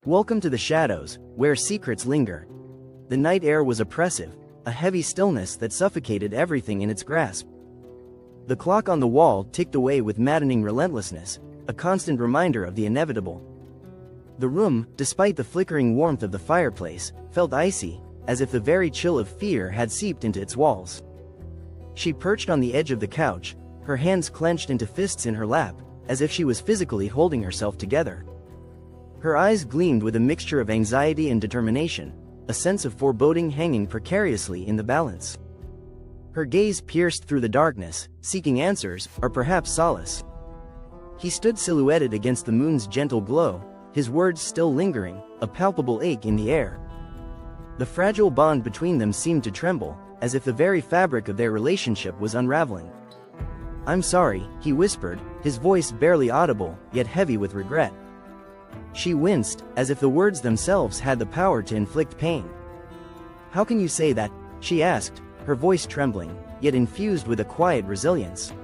Welcome to the shadows, where secrets linger. The night air was oppressive, a heavy stillness that suffocated everything in its grasp. The clock on the wall ticked away with maddening relentlessness, a constant reminder of the inevitable. The room, despite the flickering warmth of the fireplace, felt icy, as if the very chill of fear had seeped into its walls. She perched on the edge of the couch, her hands clenched into fists in her lap, as if she was physically holding herself together. Her eyes gleamed with a mixture of anxiety and determination, a sense of foreboding hanging precariously in the balance. Her gaze pierced through the darkness, seeking answers, or perhaps solace. He stood silhouetted against the moon's gentle glow, his words still lingering, a palpable ache in the air. The fragile bond between them seemed to tremble, as if the very fabric of their relationship was unraveling. "I'm sorry," he whispered, his voice barely audible, yet heavy with regret. She winced, as if the words themselves had the power to inflict pain. "How can you say that?" she asked, her voice trembling, yet infused with a quiet resilience.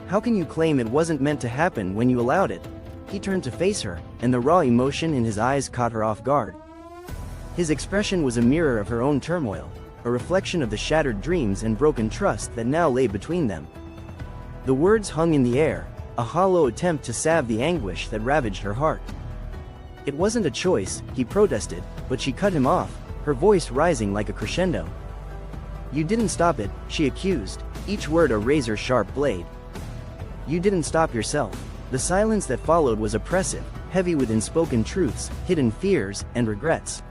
"How can you claim it wasn't meant to happen when you allowed it?" He turned to face her, and the raw emotion in his eyes caught her off guard. His expression was a mirror of her own turmoil, a reflection of the shattered dreams and broken trust that now lay between them. The words hung in the air, a hollow attempt to salve the anguish that ravaged her heart. "It wasn't a choice," he protested, but she cut him off, her voice rising like a crescendo. "You didn't stop it," she accused, each word a razor-sharp blade. "You didn't stop yourself." The silence that followed was oppressive, heavy with unspoken truths, hidden fears, and regrets.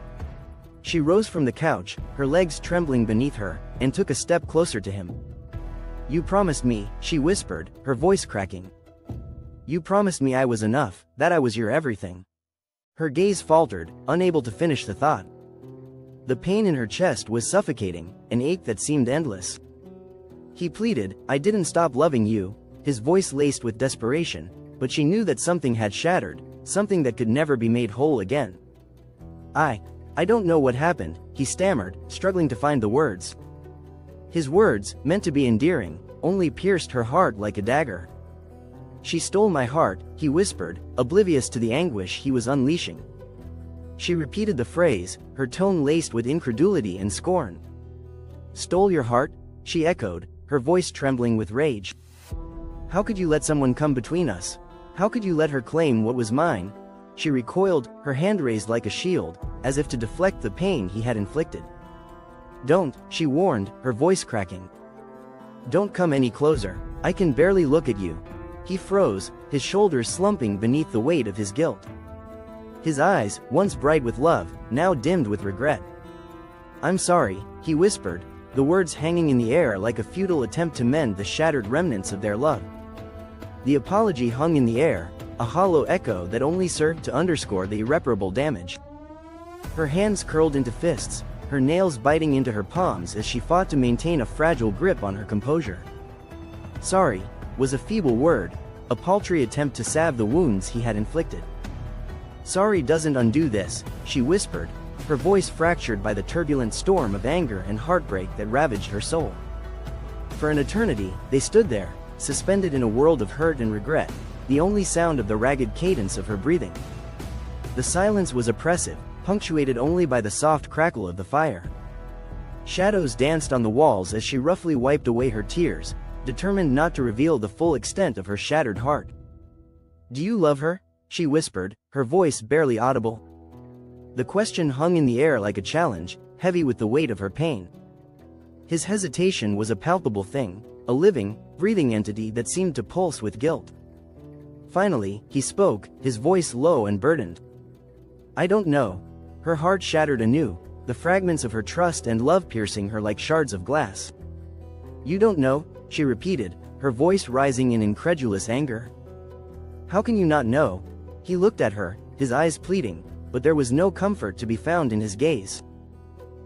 She rose from the couch, her legs trembling beneath her, and took a step closer to him. "You promised me," she whispered, her voice cracking. "You promised me I was enough, that I was your everything." Her gaze faltered, unable to finish the thought. The pain in her chest was suffocating, an ache that seemed endless. He pleaded, "I didn't stop loving you," his voice laced with desperation, but she knew that something had shattered, something that could never be made whole again. I don't know what happened," he stammered, struggling to find the words. His words, meant to be endearing, only pierced her heart like a dagger. "She stole my heart," he whispered, oblivious to the anguish he was unleashing. She repeated the phrase, her tone laced with incredulity and scorn. "Stole your heart?" she echoed, her voice trembling with rage. "How could you let someone come between us? How could you let her claim what was mine?" She recoiled, her hand raised like a shield, as if to deflect the pain he had inflicted. "Don't," she warned, her voice cracking. "Don't come any closer. I can barely look at you." He froze, his shoulders slumping beneath the weight of his guilt. His eyes, once bright with love, now dimmed with regret. "I'm sorry," he whispered, the words hanging in the air like a futile attempt to mend the shattered remnants of their love. The apology hung in the air, a hollow echo that only served to underscore the irreparable damage. Her hands curled into fists, her nails biting into her palms as she fought to maintain a fragile grip on her composure. "Sorry," was a feeble word, a paltry attempt to salve the wounds he had inflicted. "Sorry doesn't undo this," she whispered, her voice fractured by the turbulent storm of anger and heartbreak that ravaged her soul. For an eternity, they stood there, suspended in a world of hurt and regret, the only sound of the ragged cadence of her breathing. The silence was oppressive, punctuated only by the soft crackle of the fire. Shadows danced on the walls as she roughly wiped away her tears, determined not to reveal the full extent of her shattered heart. "Do you love her?" she whispered, her voice barely audible. The question hung in the air like a challenge, heavy with the weight of her pain. His hesitation was a palpable thing, a living, breathing entity that seemed to pulse with guilt. Finally, he spoke, his voice low and burdened. "I don't know." Her heart shattered anew, the fragments of her trust and love piercing her like shards of glass. "You don't know?" she repeated, her voice rising in incredulous anger. "How can you not know?" He looked at her, his eyes pleading, but there was no comfort to be found in his gaze.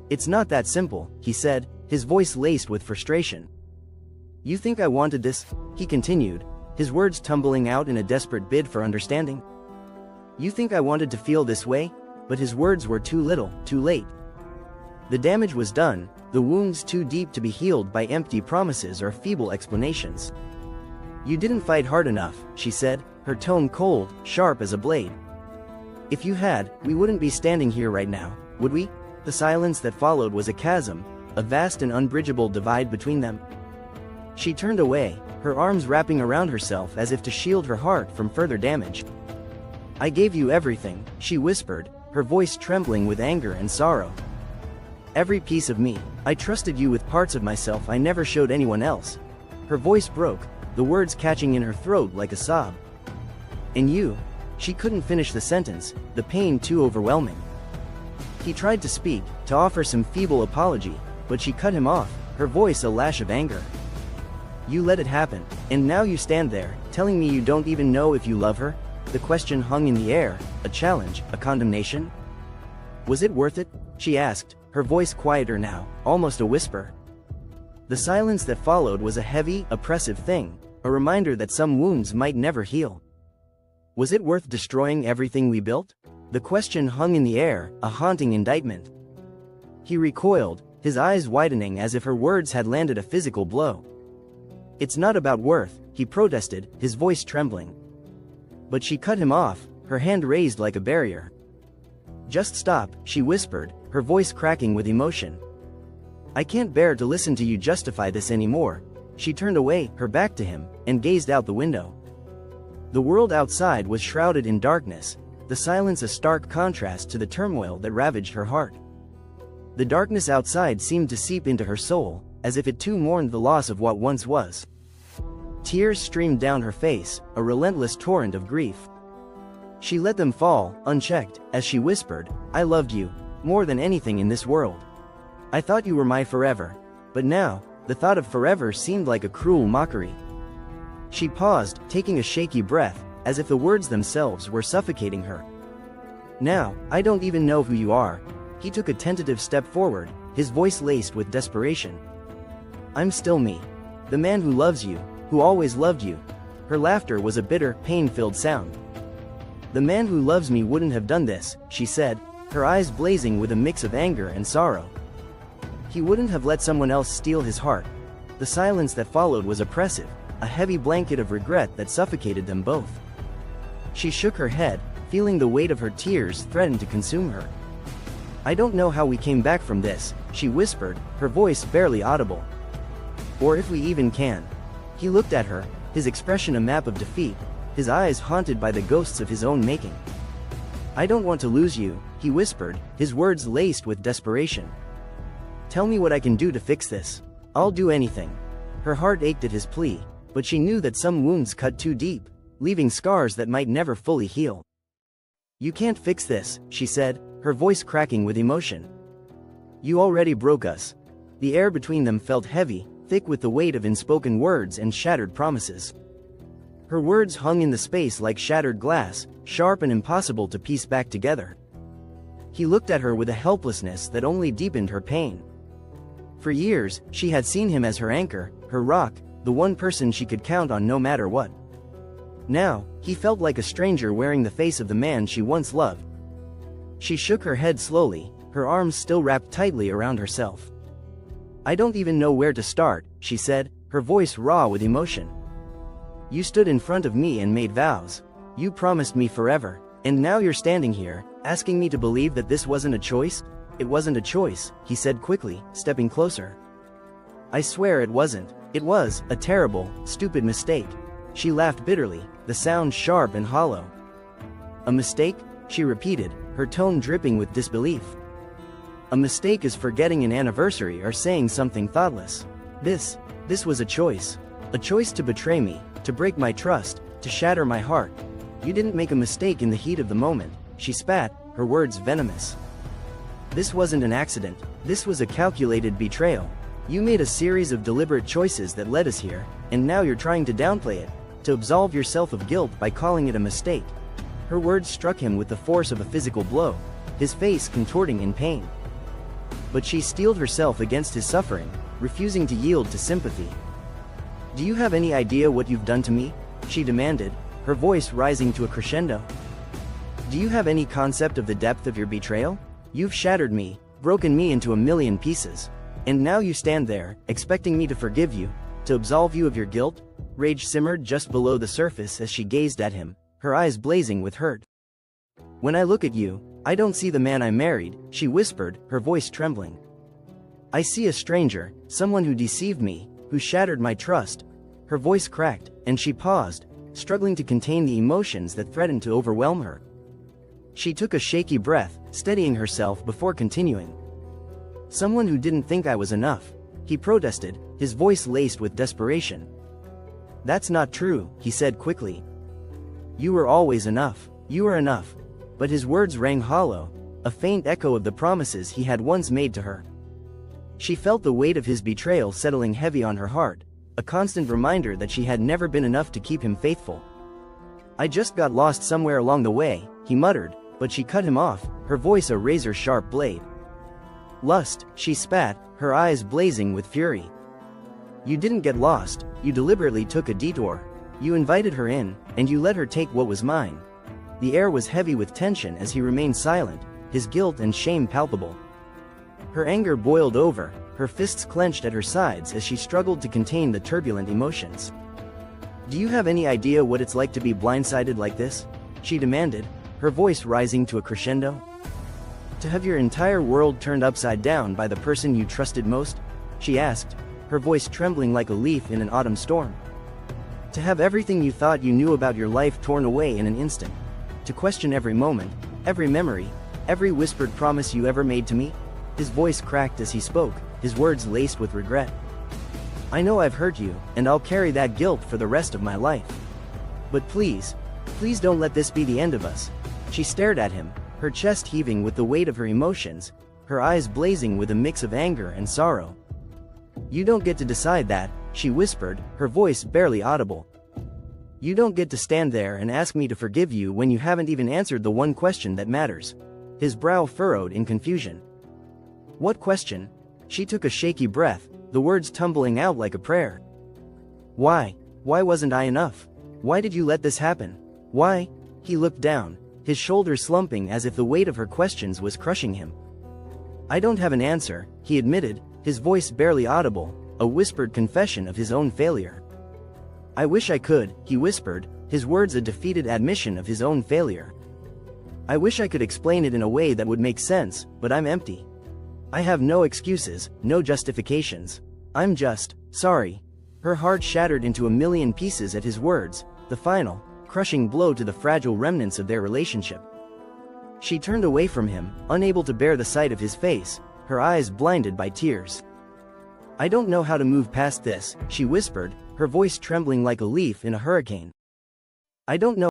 "It's not that simple," he said, his voice laced with frustration. "You think I wanted this?" he continued, his words tumbling out in a desperate bid for understanding. "You think I wanted to feel this way?" But his words were too little, too late. The damage was done, the wounds too deep to be healed by empty promises or feeble explanations. "You didn't fight hard enough," she said, her tone cold, sharp as a blade. If you had, we wouldn't be standing here right now, would we? The silence that followed was a chasm, a vast and unbridgeable divide between them. She turned away, her arms wrapping around herself as if to shield her heart from further damage. I gave you everything, she whispered, her voice trembling with anger and sorrow. Every piece of me. I trusted you with parts of myself I never showed anyone else. Her voice broke, the words catching in her throat like a sob. And you. She couldn't finish the sentence, the pain too overwhelming. He tried to speak, to offer some feeble apology, but she cut him off, her voice a lash of anger. You let it happen, and now you stand there, telling me you don't even know if you love her? The question hung in the air, a challenge, a condemnation? Was it worth it? She asked, her voice quieter now, almost a whisper. The silence that followed was a heavy, oppressive thing, a reminder that some wounds might never heal. Was it worth destroying everything we built? The question hung in the air, a haunting indictment. He recoiled, his eyes widening as if her words had landed a physical blow. It's not about worth, he protested, his voice trembling. But she cut him off, her hand raised like a barrier. Just stop, she whispered, her voice cracking with emotion. I can't bear to listen to you justify this anymore. She turned away, her back to him, and gazed out the window. The world outside was shrouded in darkness, the silence a stark contrast to the turmoil that ravaged her heart. The darkness outside seemed to seep into her soul, as if it too mourned the loss of what once was. Tears streamed down her face, a relentless torrent of grief. She let them fall, unchecked, as she whispered, I loved you, more than anything in this world. I thought you were my forever. But now, the thought of forever seemed like a cruel mockery. She paused, taking a shaky breath, as if the words themselves were suffocating her. Now, I don't even know who you are. He took a tentative step forward, his voice laced with desperation. I'm still me. The man who loves you, who always loved you. Her laughter was a bitter, pain-filled sound. The man who loves me wouldn't have done this, she said, her eyes blazing with a mix of anger and sorrow. He wouldn't have let someone else steal his heart. The silence that followed was oppressive, a heavy blanket of regret that suffocated them both. She shook her head, feeling the weight of her tears threaten to consume her. I don't know how we came back from this, she whispered, her voice barely audible. Or if we even can. He looked at her, his expression a map of defeat, his eyes haunted by the ghosts of his own making. I don't want to lose you, he whispered, his words laced with desperation. Tell me what I can do to fix this. I'll do anything. Her heart ached at his plea, but she knew that some wounds cut too deep, leaving scars that might never fully heal. You can't fix this, she said, her voice cracking with emotion. You already broke us. The air between them felt heavy, thick with the weight of unspoken words and shattered promises. Her words hung in the space like shattered glass, sharp and impossible to piece back together. He looked at her with a helplessness that only deepened her pain. For years, she had seen him as her anchor, her rock, the one person she could count on no matter what. Now, he felt like a stranger wearing the face of the man she once loved. She shook her head slowly, her arms still wrapped tightly around herself. I don't even know where to start, she said, her voice raw with emotion. You stood in front of me and made vows. You promised me forever, and now you're standing here, asking me to believe that this wasn't a choice? It wasn't a choice, he said quickly, stepping closer. I swear it wasn't. It was a terrible, stupid mistake. She laughed bitterly, the sound sharp and hollow. A mistake? She repeated, her tone dripping with disbelief. A mistake is forgetting an anniversary or saying something thoughtless. This was a choice. A choice to betray me, to break my trust, to shatter my heart. You didn't make a mistake in the heat of the moment, she spat, her words venomous. This wasn't an accident, this was a calculated betrayal. You made a series of deliberate choices that led us here, and now you're trying to downplay it, to absolve yourself of guilt by calling it a mistake. Her words struck him with the force of a physical blow, his face contorting in pain. But she steeled herself against his suffering, refusing to yield to sympathy. Do you have any idea what you've done to me? She demanded, her voice rising to a crescendo. Do you have any concept of the depth of your betrayal? You've shattered me, broken me into a million pieces. And now you stand there, expecting me to forgive you, to absolve you of your guilt? Rage simmered just below the surface as she gazed at him, her eyes blazing with hurt. When I look at you, I don't see the man I married, she whispered, her voice trembling. I see a stranger, someone who deceived me, who shattered my trust. Her voice cracked, and she paused, struggling to contain the emotions that threatened to overwhelm her. She took a shaky breath, steadying herself before continuing. Someone who didn't think I was enough, he protested, his voice laced with desperation. That's not true, he said quickly. You were always enough, you are enough. But his words rang hollow, a faint echo of the promises he had once made to her. She felt the weight of his betrayal settling heavy on her heart, a constant reminder that she had never been enough to keep him faithful. I just got lost somewhere along the way, he muttered, but she cut him off, her voice a razor-sharp blade. Lust, she spat, her eyes blazing with fury. You didn't get lost, you deliberately took a detour. You invited her in, and you let her take what was mine. The air was heavy with tension as he remained silent, his guilt and shame palpable. Her anger boiled over, her fists clenched at her sides as she struggled to contain the turbulent emotions. Do you have any idea what it's like to be blindsided like this? She demanded, her voice rising to a crescendo. To have your entire world turned upside down by the person you trusted most? She asked, her voice trembling like a leaf in an autumn storm. To have everything you thought you knew about your life torn away in an instant? To question every moment, every memory, every whispered promise you ever made to me? His voice cracked as he spoke, his words laced with regret. I know I've hurt you, and I'll carry that guilt for the rest of my life. But please, please don't let this be the end of us. She stared at him, her chest heaving with the weight of her emotions, her eyes blazing with a mix of anger and sorrow. You don't get to decide that, she whispered, her voice barely audible. You don't get to stand there and ask me to forgive you when you haven't even answered the one question that matters. His brow furrowed in confusion. What question? She took a shaky breath, the words tumbling out like a prayer. Why? Why wasn't I enough? Why did you let this happen? Why? He looked down, his shoulders slumping as if the weight of her questions was crushing him. I don't have an answer, he admitted, his voice barely audible, a whispered confession of his own failure. I wish I could, he whispered, his words a defeated admission of his own failure. I wish I could explain it in a way that would make sense, but I'm empty. I have no excuses, no justifications. I'm just sorry. Her heart shattered into a million pieces at his words, the final, crushing blow to the fragile remnants of their relationship. She turned away from him, unable to bear the sight of his face, her eyes blinded by tears. I don't know how to move past this, she whispered, her voice trembling like a leaf in a hurricane. I don't know